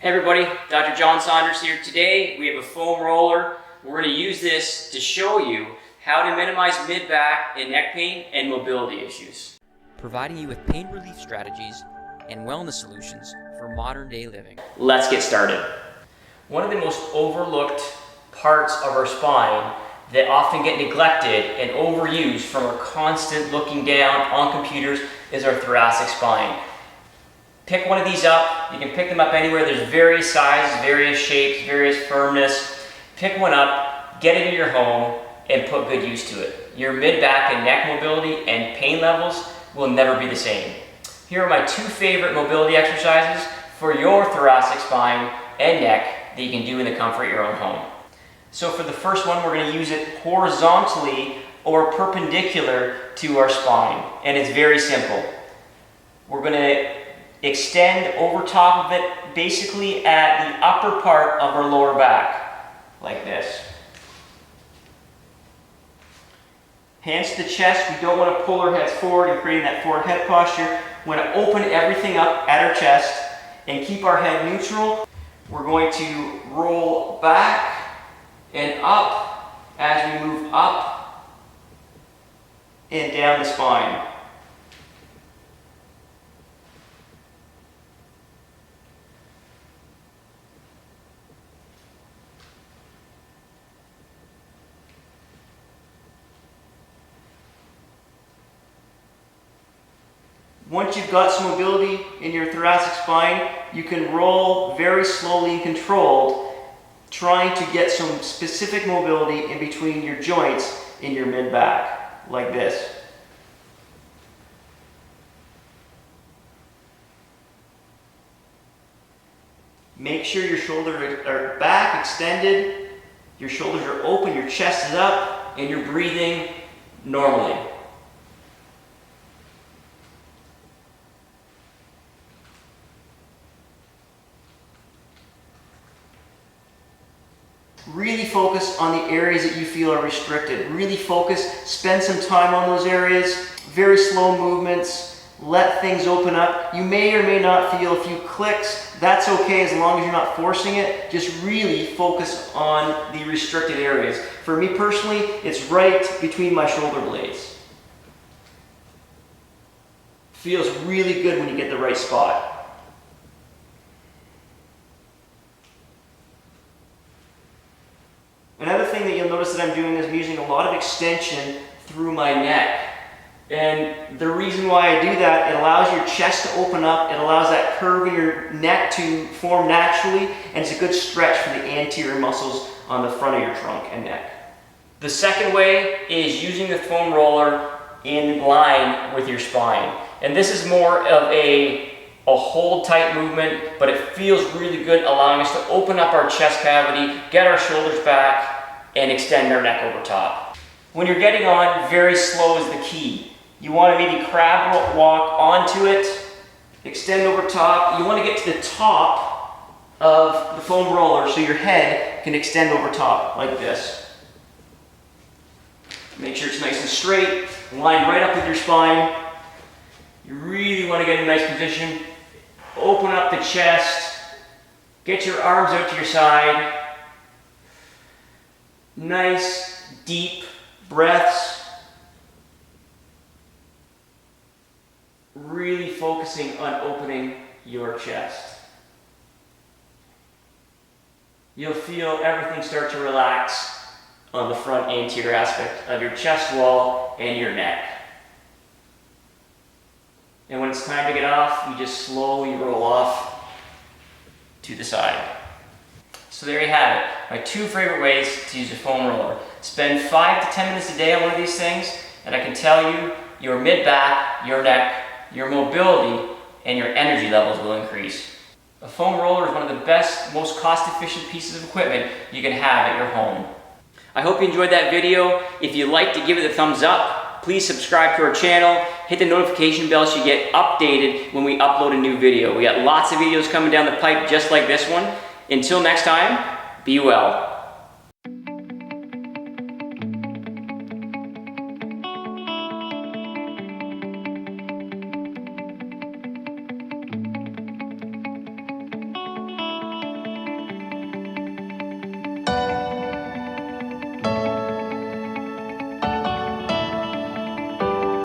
Hey everybody, Dr. Jon Saunders here. Today we have a foam roller. We're going to use this to show you how to minimize mid-back and neck pain and mobility issues, providing you with pain relief strategies and wellness solutions for modern day living. Let's get started. One of the most overlooked parts of our spine that often get neglected and overused from our constant looking down on computers is our thoracic spine. Pick one of these up. You can pick them up anywhere. There's various sizes, various shapes, various firmness. Pick one up, get it in your home, and put good use to it. Your mid-back and neck mobility and pain levels will never be the same. Here are my two favorite mobility exercises for your thoracic spine and neck that you can do in the comfort of your own home. So for the first one, we're going to use it horizontally or perpendicular to our spine. And it's very simple. We're going to extend over top of it, basically at the upper part of our lower back, like this. Hands to the chest. We don't want to pull our heads forward and creating that forward head posture. We want to open everything up at our chest and keep our head neutral. We're going to roll back and up as we move up and down the spine. Once you've got some mobility in your thoracic spine, you can roll very slowly and controlled, trying to get some specific mobility in between your joints in your mid-back, like this. Make sure your shoulders are back, extended, your shoulders are open, your chest is up, and you're breathing normally. Really focus on the areas that you feel are restricted. Really focus, spend some time on those areas. Very slow movements. Let things open up. You may or may not feel a few clicks. That's okay as long as you're not forcing it. Just really focus on the restricted areas. For me personally, it's right between my shoulder blades. Feels really good when you get the right spot. Another thing that you'll notice that I'm doing is I'm using a lot of extension through my neck. And the reason why I do that, it allows your chest to open up, it allows that curve in your neck to form naturally, and it's a good stretch for the anterior muscles on the front of your trunk and neck. The second way is using the foam roller in line with your spine. And this is more of a hold tight movement, but it feels really good, allowing us to open up our chest cavity, get our shoulders back, and extend our neck over top. When you're getting on, very slow is the key. You want to maybe crab walk onto it, extend over top. You want to get to the top of the foam roller so your head can extend over top like this. Make sure it's nice and straight, line right up with your spine. You really want to get in a nice position. Open up the chest, get your arms out to your side. Nice, deep breaths. Really focusing on opening your chest. You'll feel everything start to relax on the front anterior aspect of your chest wall and your neck. And when it's time to get off, you just slowly roll off to the side. So there you have it, my two favorite ways to use a foam roller. Spend 5 to 10 minutes a day on one of these things, and I can tell you, your mid-back, your neck, your mobility, and your energy levels will increase. A foam roller is one of the best, most cost-efficient pieces of equipment you can have at your home. I hope you enjoyed that video. If you'd like to give it a thumbs up, please subscribe to our channel, hit the notification bell so you get updated when we upload a new video. We got lots of videos coming down the pipe just like this one. Until next time, be well.